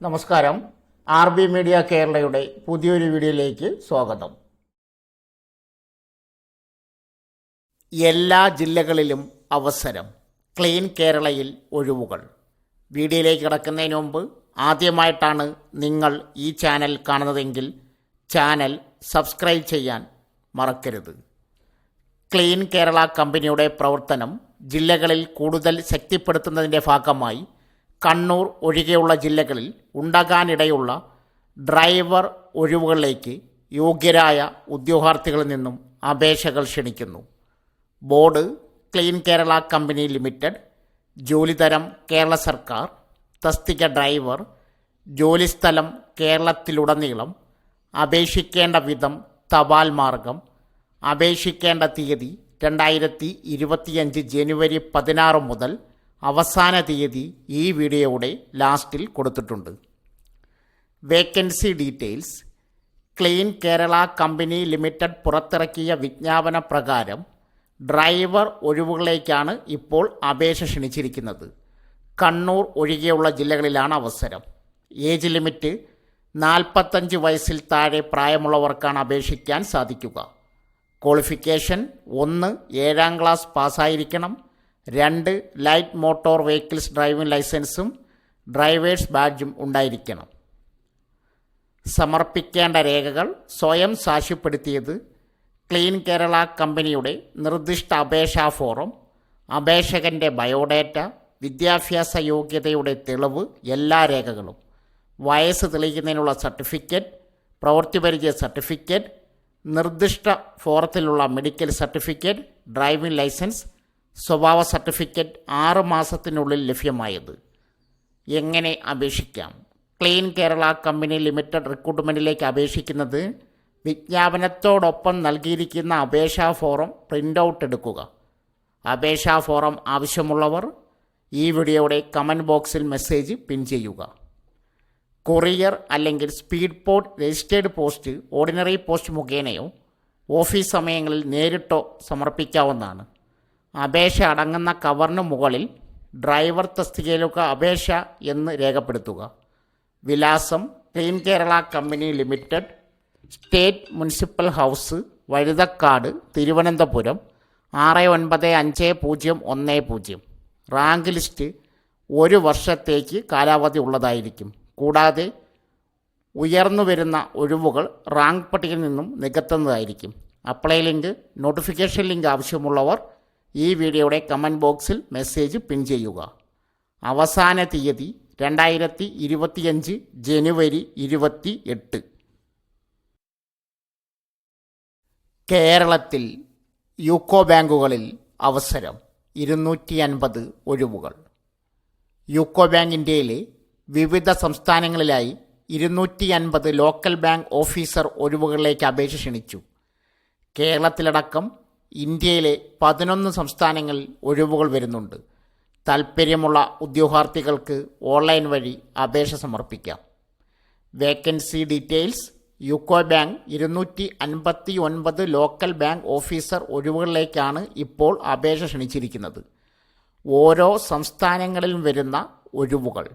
നമസ്കാരം. RB media കേരളയുടെ പുതിയൊരു വീഡിയോയിലേക്ക് സ്വാഗതം. എല്ലാ ജില്ലകളിലും അവസരം, ക്ലീൻ കേരളയിൽ ഒഴിവുകൾ. വീഡിയോയിലേക്ക് കിടക്കുന്നതിന് മുമ്പ് ആദ്യമായിട്ടാണ് നിങ്ങൾ ഈ ചാനൽ കാണുന്നതെങ്കിൽ ചാനൽ സബ്സ്ക്രൈബ് ചെയ്യാൻ മറക്കരുത്. ക്ലീൻ കേരള കമ്പനിയുടെ പ്രവർത്തനം ജില്ലകളിൽ കൂടുതൽ ശക്തിപ്പെടുത്തുന്നതിൻ്റെ ഭാഗമായി കണ്ണൂർ ഒഴികെയുള്ള ജില്ലകളിൽ ഉണ്ടാകാനിടയുള്ള ഡ്രൈവർ ഒഴിവുകളിലേക്ക് യോഗ്യരായ ഉദ്യോഗാർത്ഥികളിൽ നിന്നും അപേക്ഷകൾ ക്ഷണിക്കുന്നു. Board clean Kerala company limited, ജോലിതരം കേരള സർക്കാർ, തസ്തിക ഡ്രൈവർ, ജോലിസ്ഥലം കേരളത്തിലുടനീളം, അപേക്ഷിക്കേണ്ട വിധം തപാൽ മാർഗം, അപേക്ഷിക്കേണ്ട തീയതി 2025 ജനുവരി 16 മുതൽ അവസാന തീയതി ഈ വീഡിയോയുടെ ലാസ്റ്റിൽ കൊടുത്തിട്ടുണ്ട്. Vacancy details. Clean Kerala company limited പുറത്തിറക്കിയ വിജ്ഞാപന പ്രകാരം ഡ്രൈവർ ഒഴിവുകളിലേക്കാണ് ഇപ്പോൾ അപേക്ഷ ക്ഷണിച്ചിരിക്കുന്നത്. കണ്ണൂർ ഒഴികെയുള്ള ജില്ലകളിലാണ് അവസരം. ഏജ് ലിമിറ്റ് 45 വയസ്സിൽ താഴെ പ്രായമുള്ളവർക്കാണ് അപേക്ഷിക്കാൻ സാധിക്കുക. ക്വാളിഫിക്കേഷൻ: 1 7ാം ക്ലാസ് പാസ്സായിരിക്കണം, 2 ലൈറ്റ് മോട്ടോർ വെഹിക്കിൾസ് ഡ്രൈവിംഗ് ലൈസൻസും ഡ്രൈവേഴ്സ് ബാഡ്ജും ഉണ്ടായിരിക്കണം. സമർപ്പിക്കേണ്ട രേഖകൾ: സ്വയം സാക്ഷ്യപ്പെടുത്തിയത്, ക്ലീൻ കേരള കമ്പനിയുടെ നിർദ്ദിഷ്ട അപേക്ഷാ ഫോറം, അപേക്ഷകൻ്റെ ബയോഡേറ്റ, വിദ്യാഭ്യാസ യോഗ്യതയുടെ തെളിവ്, എല്ലാ രേഖകളും, വയസ്സ് തെളിയിക്കുന്നതിനുള്ള സർട്ടിഫിക്കറ്റ്, പ്രവൃത്തിപരിചയ സർട്ടിഫിക്കറ്റ്, നിർദ്ദിഷ്ട ഫോറത്തിലുള്ള മെഡിക്കൽ സർട്ടിഫിക്കറ്റ്, ഡ്രൈവിംഗ് ലൈസൻസ്, സ്വഭാവ സർട്ടിഫിക്കറ്റ് 6 മാസത്തിനുള്ളിൽ ലഭ്യമായത്. എങ്ങനെ അപേക്ഷിക്കാം? ക്ലീൻ കേരള കമ്പനി ലിമിറ്റഡ് റിക്രൂട്ട്മെൻറ്റിലേക്ക് അപേക്ഷിക്കുന്നത് വിജ്ഞാപനത്തോടൊപ്പം നൽകിയിരിക്കുന്ന അപേക്ഷാ ഫോറം പ്രിൻ്റ് ഔട്ട് എടുക്കുക. അപേക്ഷാ ഫോറം ആവശ്യമുള്ളവർ ഈ വീഡിയോയുടെ കമൻറ്റ് ബോക്സിൽ മെസ്സേജ് പിൻ ചെയ്യുക. കൊറിയർ അല്ലെങ്കിൽ speed post registered post, ordinary post മുഖേനയോ ഓഫീസ് സമയങ്ങളിൽ നേരിട്ടോ സമർപ്പിക്കാവുന്നതാണ്. അപേക്ഷ അടങ്ങുന്ന കവറിന് മുകളിൽ ഡ്രൈവർ തസ്തികയിലേക്ക് അപേക്ഷ എന്ന് രേഖപ്പെടുത്തുക. വിലാസം: clean Kerala company limited, state municipal house, Vazhuthacaud, Thiruvananthapuram 695010. Rank list 1 വർഷത്തേക്ക് കാലാവധി ഉള്ളതായിരിക്കും. കൂടാതെ ഉയർന്നു വരുന്ന ഒഴിവുകൾ റാങ്ക് പട്ടികയിൽ നിന്നും നികത്തുന്നതായിരിക്കും. അപ്ലൈ ലിങ്ക്, നോട്ടിഫിക്കേഷൻ ലിങ്ക് ആവശ്യമുള്ളവർ ഈ വീഡിയോയുടെ കമൻറ്റ് ബോക്സിൽ മെസ്സേജ് പിൻ ചെയ്യുക. അവസാന തീയതി 2025 ജനുവരി 28. കേരളത്തിൽ യൂക്കോ ബാങ്കുകളിൽ അവസരം, 250 ഒഴിവുകൾ. യൂക്കോ ബാങ്ക് ഇന്ത്യയിലെ വിവിധ സംസ്ഥാനങ്ങളിലായി 250 ലോക്കൽ ബാങ്ക് ഓഫീസർ ഒഴിവുകളിലേക്ക് അപേക്ഷ ക്ഷണിച്ചു. കേരളത്തിലടക്കം ഇന്ത്യയിലെ 11 സംസ്ഥാനങ്ങളിൽ ഒഴിവുകൾ വരുന്നുണ്ട്. താൽപ്പര്യമുള്ള ഉദ്യോഗാർത്ഥികൾക്ക് ഓൺലൈൻ വഴി അപേക്ഷ സമർപ്പിക്കാം. Vacancy details. UCO bank 259 local bank officer ഒഴിവുകളിലേക്കാണ് ഇപ്പോൾ അപേക്ഷ ക്ഷണിച്ചിരിക്കുന്നത്. ഓരോ സംസ്ഥാനങ്ങളിലും വരുന്ന ഒഴിവുകൾ: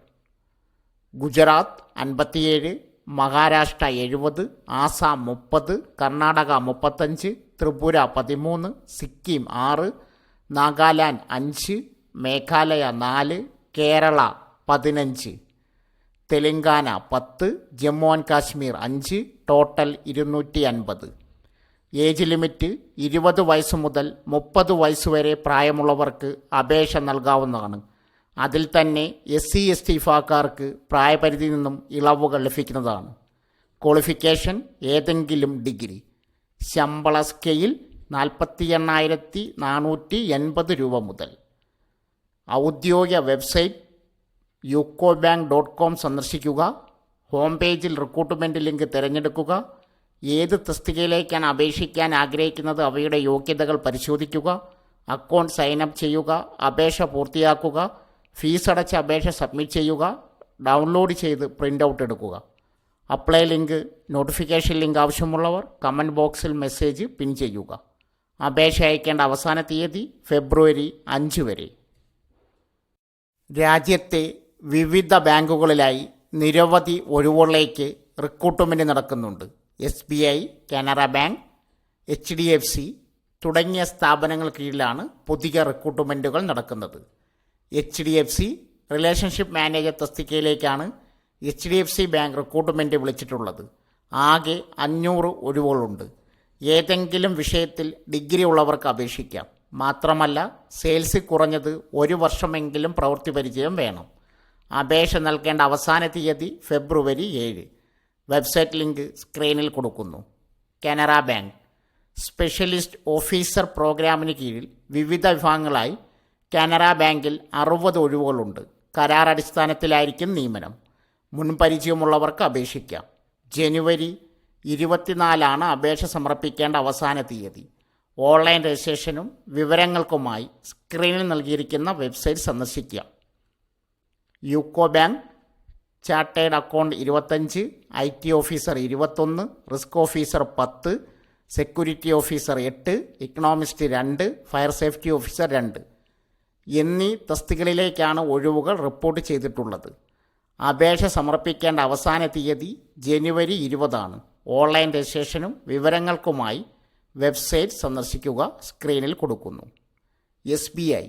Gujarat 57, Maharashtra 70, Assam 30, Karnataka 35, Tripura 13, Sikkim 6, Nagaland 5, Meghalaya 4, Kerala 15, Telangana 10, Jammu and Kashmir 5. Total 250. Age limit 20 വയസ്സ് മുതൽ 30 വയസ്സ് വരെ പ്രായമുള്ളവർക്ക് അപേക്ഷ നൽകാവുന്നതാണ്. അതിൽ തന്നെ SC/ST വിഭാഗക്കാർക്ക് പ്രായപരിധിയിൽ നിന്നും ഇളവുകൾ ലഭിക്കുന്നതാണ്. ക്വാളിഫിക്കേഷൻ: ഏതെങ്കിലും ഡിഗ്രി. ശമ്പള സ്കെയിൽ 48,480 രൂപ മുതൽ. ഔദ്യോഗിക വെബ്സൈറ്റ് yukobank.com സന്ദർശിക്കുക. ഹോം പേജിൽ റിക്രൂട്ട്മെൻറ്റ് ലിങ്ക് തിരഞ്ഞെടുക്കുക. ഏത് തസ്തികയിലേക്കാണ് അപേക്ഷിക്കാൻ ആഗ്രഹിക്കുന്നത് അവയുടെ യോഗ്യതകൾ പരിശോധിക്കുക. അക്കൗണ്ട് സൈനപ്പ് ചെയ്യുക. അപേക്ഷ പൂർത്തിയാക്കുക. ഫീസ് അടച്ച അപേക്ഷ സബ്മിറ്റ് ചെയ്യുക. ഡൗൺലോഡ് ചെയ്ത് പ്രിൻ്റ് ഔട്ട് എടുക്കുക. അപ്ലൈ ലിങ്ക്, നോട്ടിഫിക്കേഷൻ ലിങ്ക് ആവശ്യമുള്ളവർ കമൻറ്റ് ബോക്സിൽ മെസ്സേജ് പിൻ ചെയ്യുക. അപേക്ഷ അയക്കേണ്ട അവസാന തീയതി ഫെബ്രുവരി 5 വരെ. രാജ്യത്തെ വിവിധ ബാങ്കുകളിലായി നിരവധി ഒഴിവുകളിലേക്ക് റിക്രൂട്ട്മെൻറ്റ് നടക്കുന്നുണ്ട്. SBI, കാനറ ബാങ്ക്, HDFC തുടങ്ങിയ സ്ഥാപനങ്ങൾ കീഴിലാണ് പുതിയ റിക്രൂട്ട്മെൻറ്റുകൾ നടക്കുന്നത്. HDFC റിലേഷൻഷിപ്പ് മാനേജർ തസ്തികയിലേക്കാണ് HDFC ബാങ്ക് റിക്രൂട്ട്മെൻറ്റ് വിളിച്ചിട്ടുള്ളത്. ആകെ 500 ഒഴിവുകളുണ്ട്. ഏതെങ്കിലും വിഷയത്തിൽ ഡിഗ്രി ഉള്ളവർക്ക് അപേക്ഷിക്കാം. മാത്രമല്ല, സെയിൽസിൽ കുറഞ്ഞത് 1 വർഷമെങ്കിലും പ്രവൃത്തി പരിചയം വേണം. അപേക്ഷ നൽകേണ്ട അവസാന തീയതി ഫെബ്രുവരി 7. വെബ്സൈറ്റ് ലിങ്ക് സ്ക്രീനിൽ കൊടുക്കുന്നു. കാനറ ബാങ്ക് സ്പെഷ്യലിസ്റ്റ് ഓഫീസർ പ്രോഗ്രാമിന് കീഴിൽ വിവിധ വിഭാഗങ്ങളായി കാനറ ബാങ്കിൽ 60 ഒഴിവുകളുണ്ട്. കരാർ അടിസ്ഥാനത്തിലായിരിക്കും നിയമനം. മുൻപരിചയമുള്ളവർക്ക് അപേക്ഷിക്കാം. ജനുവരി 24 അപേക്ഷ സമർപ്പിക്കേണ്ട അവസാന തീയതി. ഓൺലൈൻ രജിസ്ട്രേഷനും വിവരങ്ങൾക്കുമായി സ്ക്രീനിൽ നൽകിയിരിക്കുന്ന വെബ്സൈറ്റ് സന്ദർശിക്കുക. UCO bank chartered account 25, IT officer 21, risk officer 10, security officer 8, Economist 2, fire safety officer 2 എന്നീ തസ്തികകളിലേക്കാണ് ഒഴിവുകൾ റിപ്പോർട്ട് ചെയ്തിട്ടുള്ളത്. അപേക്ഷ സമർപ്പിക്കേണ്ട അവസാന തീയതി ജനുവരി 20. ഓൺലൈൻ രജിസ്ട്രേഷനും വിവരങ്ങൾക്കുമായി വെബ്സൈറ്റ് സന്ദർശിക്കുക. സ്ക്രീനിൽ കൊടുക്കുന്നു. SBI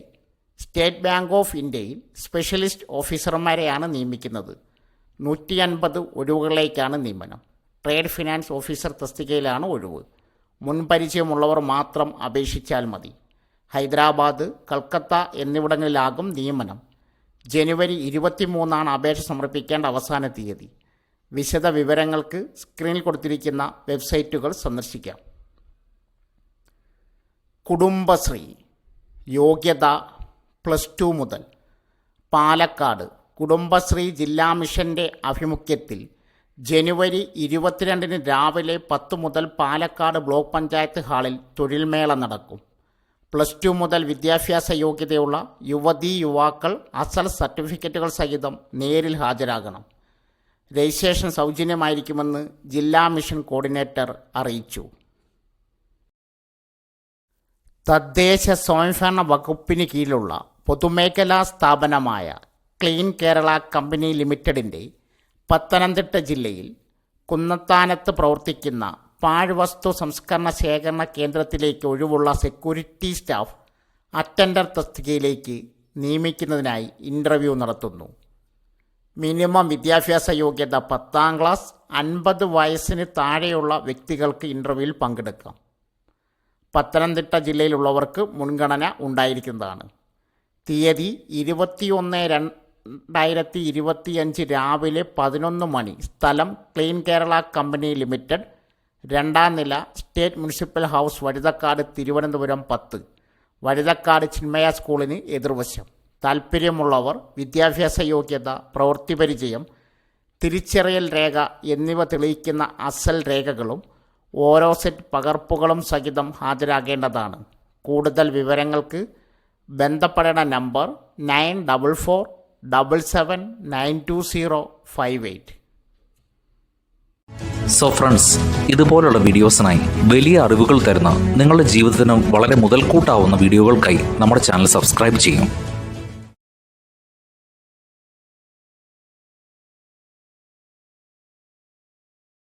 സ്റ്റേറ്റ് ബാങ്ക് ഓഫ് ഇന്ത്യയിൽ സ്പെഷ്യലിസ്റ്റ് ഓഫീസർമാരെയാണ് നിയമിക്കുന്നത്. 150 ഒഴിവുകളിലേക്കാണ് നിയമനം. ട്രേഡ് ഫിനാൻസ് ഓഫീസർ തസ്തികയിലാണ് ഒഴിവ്. മുൻപരിചയമുള്ളവർ മാത്രം അപേക്ഷിച്ചാൽ മതി. ഹൈദരാബാദ്, കൽക്കത്ത എന്നിവിടങ്ങളിലാകും നിയമനം. ജനുവരി 23 അപേക്ഷ സമർപ്പിക്കേണ്ട അവസാന തീയതി. വിശദ വിവരങ്ങൾക്ക് സ്ക്രീനിൽ കൊടുത്തിരിക്കുന്ന വെബ്സൈറ്റുകൾ സന്ദർശിക്കാം. കുടുംബശ്രീ യോഗ്യത +2 മുതൽ. പാലക്കാട് കുടുംബശ്രീ ജില്ലാ മിഷൻ്റെ ആഭിമുഖ്യത്തിൽ ജനുവരി 22 രാവിലെ 10 മുതൽ പാലക്കാട് ബ്ലോക്ക് പഞ്ചായത്ത് ഹാളിൽ തൊഴിൽമേള നടക്കും. +2 മുതൽ വിദ്യാഭ്യാസ യോഗ്യതയുള്ള യുവതീ യുവാക്കൾ അസൽ സർട്ടിഫിക്കറ്റുകൾ സഹിതം നേരിൽ ഹാജരാകണം. രജിസ്ട്രേഷൻ സൗജന്യമായിരിക്കുമെന്ന് ജില്ലാ മിഷൻ കോർഡിനേറ്റർ അറിയിച്ചു. തദ്ദേശ സ്വയംഭരണ വകുപ്പിന് കീഴിലുള്ള പൊതുമേഖലാ സ്ഥാപനമായ ക്ലീൻ കേരള കമ്പനി ലിമിറ്റഡിൻ്റെ പത്തനംതിട്ട ജില്ലയിൽ കുന്നത്താനത്ത് പ്രവർത്തിക്കുന്ന പാഴ്വസ്തു സംസ്കരണ ശേഖരണ കേന്ദ്രത്തിലേക്ക് ഒഴിവുള്ള സെക്യൂരിറ്റി സ്റ്റാഫ് അറ്റൻഡർ തസ്തികയിലേക്ക് നിയമിക്കുന്നതിനായി ഇൻ്റർവ്യൂ നടത്തുന്നു. മിനിമം വിദ്യാഭ്യാസ യോഗ്യത 10ാം ക്ലാസ്. 50 വയസ്സിന് താഴെയുള്ള വ്യക്തികൾക്ക് ഇൻ്റർവ്യൂവിൽ പങ്കെടുക്കാം. പത്തനംതിട്ട ജില്ലയിലുള്ളവർക്ക് മുൻഗണന ഉണ്ടായിരിക്കുന്നതാണ്. തീയതി 21/2025 രാവിലെ 11 മണി. സ്ഥലം ക്ലീൻ കേരള കമ്പനി ലിമിറ്റഡ്, 2ാം നില, state municipal house, Vazhuthacaud, Thiruvananthapuram 10. Vazhuthacaud Chinmaya സ്കൂളിന് എതിർവശം. താൽപ്പര്യമുള്ളവർ വിദ്യാഭ്യാസ യോഗ്യത, പ്രവൃത്തി പരിചയം, തിരിച്ചറിയൽ രേഖ എന്നിവ തെളിയിക്കുന്ന അസൽ രേഖകളും ഓരോ സെറ്റ് പകർപ്പുകളും സഹിതം ഹാജരാകേണ്ടതാണ്. കൂടുതൽ വിവരങ്ങൾക്ക് ബന്ധപ്പെടേണ്ട നമ്പർ 9447792058. സോ ഫ്രണ്ട്സ്, ഇതുപോലുള്ള വീഡിയോസിനായി വലിയ അറിവുകൾ തരുന്ന നിങ്ങളുടെ ജീവിതത്തിന് വളരെ മുതൽക്കൂട്ടാവുന്ന വീഡിയോകൾക്കായി നമ്മുടെ ചാനൽ സബ്സ്ക്രൈബ് ചെയ്യും.